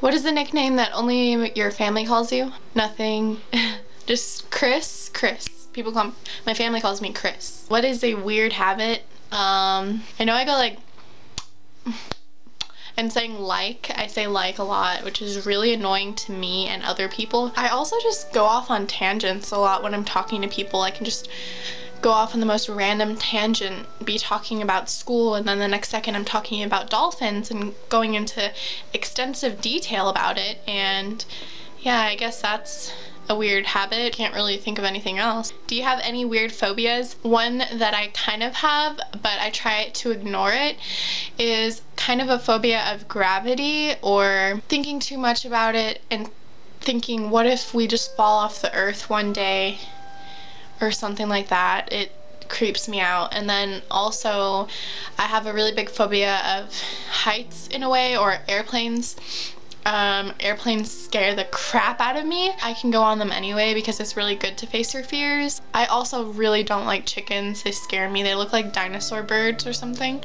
What is the nickname that only your family calls you? Nothing. Just Chris? Chris. People call my family calls me Chris. What is a weird habit? I know I go like and saying like. I say like a lot, which is really annoying to me and other people. I also just go off on tangents a lot when I'm talking to people. I can just go off on the most random tangent, be talking about school, and then the next second I'm talking about dolphins and going into extensive detail about it. And yeah, I guess that's a weird habit. Can't really think of anything else. Do you have any weird phobias? One that I kind of have, but I try to ignore it, is kind of a phobia of gravity, or thinking too much about it and thinking, what if we just fall off the earth one day or something like that. It creeps me out. And then also I have a really big phobia of heights in a way, or airplanes. Airplanes scare the crap out of me. I can go on them anyway because it's really good to face your fears. I also really don't like chickens. They scare me. They look like dinosaur birds or something.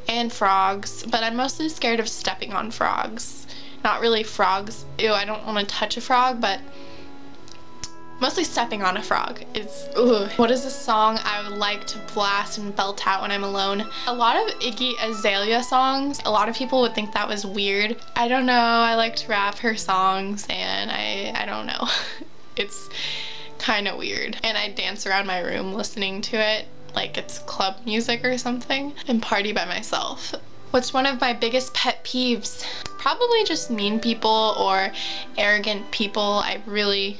And frogs, but I'm mostly scared of stepping on frogs. Not really frogs. Ew, I don't want to touch a frog, but mostly stepping on a frog is ugh. What is a song I would like to blast and belt out when I'm alone? A lot of Iggy Azalea songs. A lot of people would think that was weird. I don't know, I like to rap her songs, and I don't know. It's kind of weird. And I dance around my room listening to it like it's club music or something, and party by myself. What's one of my biggest pet peeves? Probably just mean people or arrogant people. I really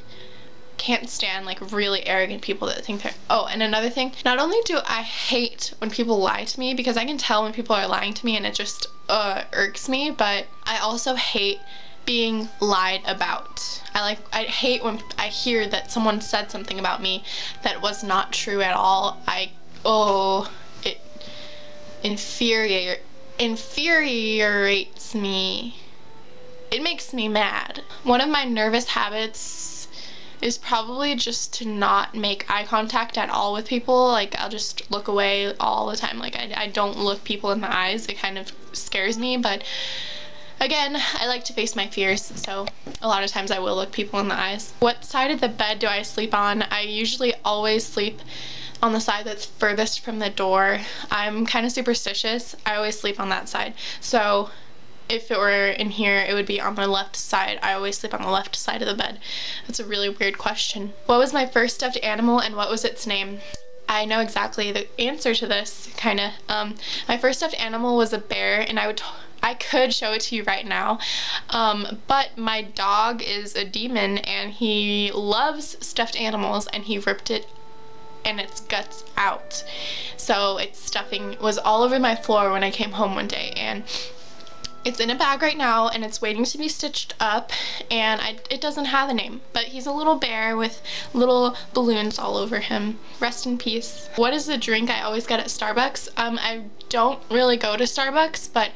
can't stand like really arrogant people that think they're— oh, and another thing, not only do I hate when people lie to me, because I can tell when people are lying to me and it just irks me, but I also hate being lied about. I hate when I hear that someone said something about me that was not true at all. It infuriates me. It makes me mad. One of my nervous habits is probably just to not make eye contact at all with people. Like, I'll just look away all the time. Like, I don't look people in the eyes. It kind of scares me, but again, I like to face my fears, so a lot of times I will look people in the eyes. What side of the bed do I sleep on? I usually always sleep on the side that's furthest from the door. I'm kind of superstitious. I always sleep on that side. So if it were in here, it would be on my left side. I always sleep on the left side of the bed. That's a really weird question. What was my first stuffed animal and what was its name? I know exactly the answer to this, kinda. My first stuffed animal was a bear, and I could show it to you right now, but my dog is a demon and he loves stuffed animals, and he ripped it and its guts out. So its stuffing was all over my floor when I came home one day, and it's in a bag right now and it's waiting to be stitched up, and it doesn't have a name, but he's a little bear with little balloons all over him. Rest in peace. What is the drink I always get at Starbucks? I don't really go to Starbucks, but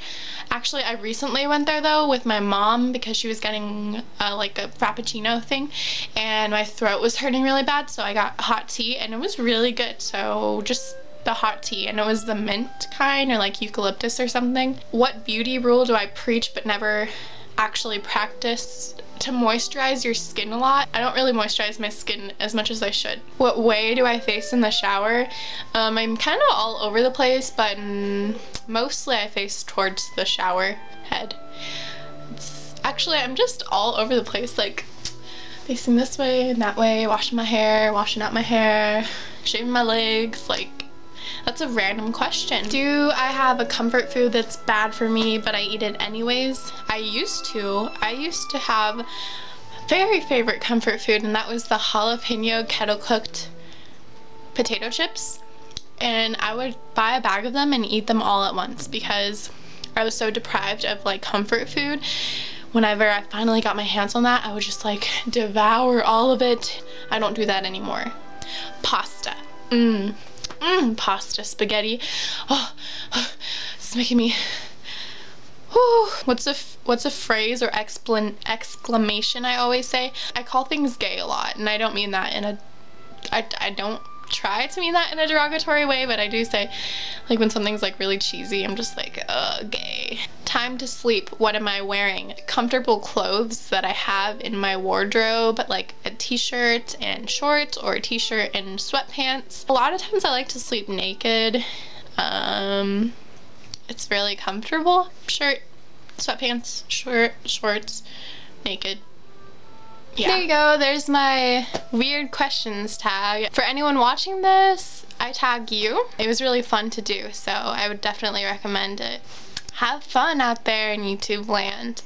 actually I recently went there though with my mom because she was getting like a frappuccino thing, and my throat was hurting really bad, so I got hot tea and it was really good. So just the hot tea, and it was the mint kind, or like eucalyptus or something. What beauty rule do I preach but never actually practice? To moisturize your skin a lot. I don't really moisturize my skin as much as I should. What way do I face in the shower? I'm kind of all over the place, but mostly I face towards the shower head. Actually, I'm just all over the place, like facing this way and that way, washing my hair, washing out my hair, shaving my legs. Like, that's a random question. Do I have a comfort food that's bad for me but I eat it anyways? I used to have a very favorite comfort food, and that was the jalapeno kettle cooked potato chips, and I would buy a bag of them and eat them all at once because I was so deprived of like comfort food. Whenever I finally got my hands on that, I would just like devour all of it. I don't do that anymore. Pasta. Pasta, spaghetti. Oh, it's making me— whew. What's a phrase or exclamation I always say? I call things gay a lot, and I don't mean that in a— I don't try to mean that in a derogatory way, but I do say, like, when something's like really cheesy, I'm just like, gay. Time to sleep. What am I wearing? Comfortable clothes that I have in my wardrobe, like a t-shirt and shorts or a t-shirt and sweatpants. A lot of times I like to sleep naked. It's really comfortable. Shirt, sweatpants, shorts, naked. Yeah. There you go, there's my weird questions tag. For anyone watching this, I tag you. It was really fun to do, so I would definitely recommend it. Have fun out there in YouTube land.